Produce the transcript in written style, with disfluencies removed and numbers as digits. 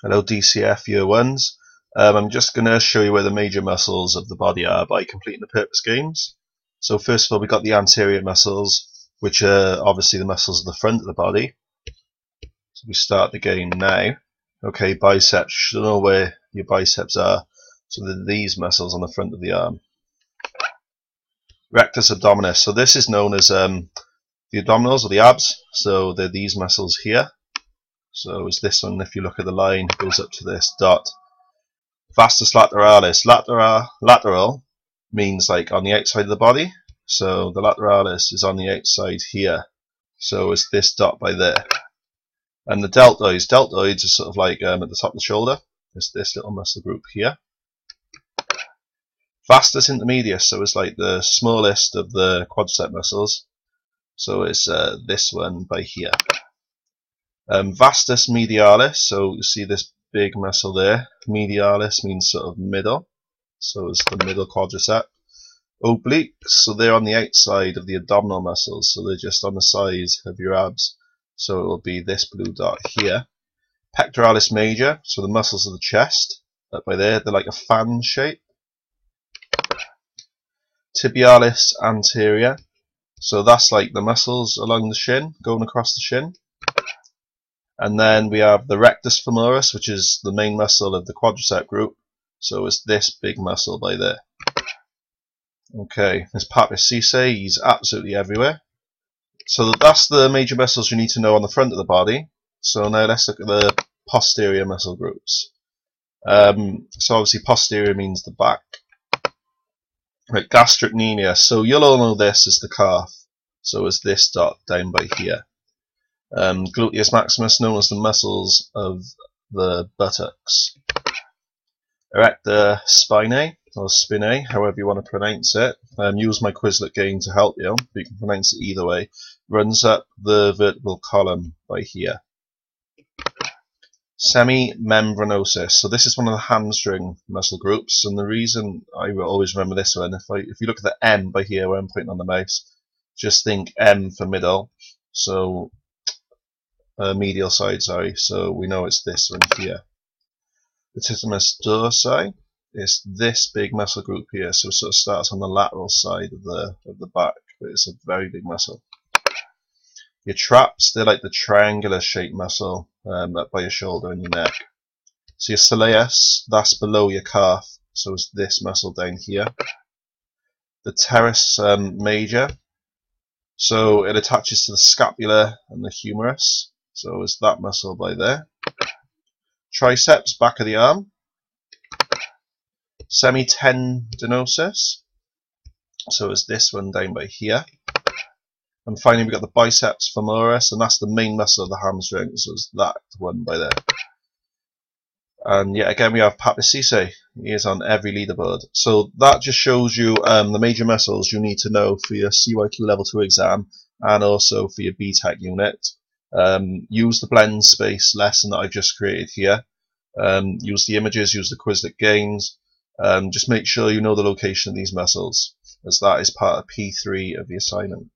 Hello DCF Year 1s. I'm just going to show you where the major muscles of the body are by completing the purpose games. So first of all, we've got the anterior muscles, which are obviously the muscles of the front of the body. So we start the game now. Okay, biceps, you should know where your biceps are. So they're these muscles on the front of the arm. Rectus abdominis, so this is known as the abdominals or the abs. So they're these muscles here. So it's this one, if you look at the line, it goes up to this dot. Vastus lateralis. Lateral means like on the outside of the body. So the lateralis is on the outside here. So it's this dot by there. And the deltoids. Deltoids are sort of like at the top of the shoulder. It's this little muscle group here. Vastus intermedius. So it's like the smallest of the quadricep muscles. So it's this one by here. Vastus medialis. So you see this big muscle there. Medialis means sort of middle, so it's the middle quadricep. Obliques, so they're on the outside of the abdominal muscles, so they're just on the sides of your abs, so it will be this blue dot here. Pectoralis major, so the muscles of the chest, up by there, they're like a fan shape. Tibialis anterior, so that's like the muscles along the shin, going across the shin. And then we have the rectus femoris, which is the main muscle of the quadricep group. So it's this big muscle by there. Okay, there's papus siccae, he's absolutely everywhere. So that's the major muscles you need to know on the front of the body. So now let's look at the posterior muscle groups. So obviously posterior means the back. Right, gastrocnemius. So you'll all know this as the calf. So it's this dot down by here. Gluteus maximus, known as the muscles of the buttocks. Erector spinae, or spinae, however you want to pronounce it. Use my Quizlet game to help you, but you can pronounce it either way. Runs up the vertebral column by here. Semimembranosus, so this is one of the hamstring muscle groups, and the reason I will always remember this one, if you look at the M by here where I'm pointing on the mouse, just think M for middle, so medial side, sorry, so we know it's this one here. Latissimus dorsi is this big muscle group here, so it sort of starts on the lateral side of the back, but it's a very big muscle. Your traps, they're like the triangular shaped muscle up by your shoulder and your neck. So your soleus, that's below your calf, so it's this muscle down here. The teres major, so it attaches to the scapula and the humerus. So it's that muscle by there. Triceps, back of the arm. Semitendinosus. So it's this one down by here. And finally we've got the biceps femoris, and that's the main muscle of the hamstring. So it's that one by there. And yet again we have papus siccae. He is on every leaderboard. So that just shows you the major muscles you need to know for your CYQ Level 2 exam and also for your BTEC unit. Use the blend space lesson that I've just created here. Use the images, use the Quizlet games. Just make sure you know the location of these muscles, as that is part of P3 of the assignment.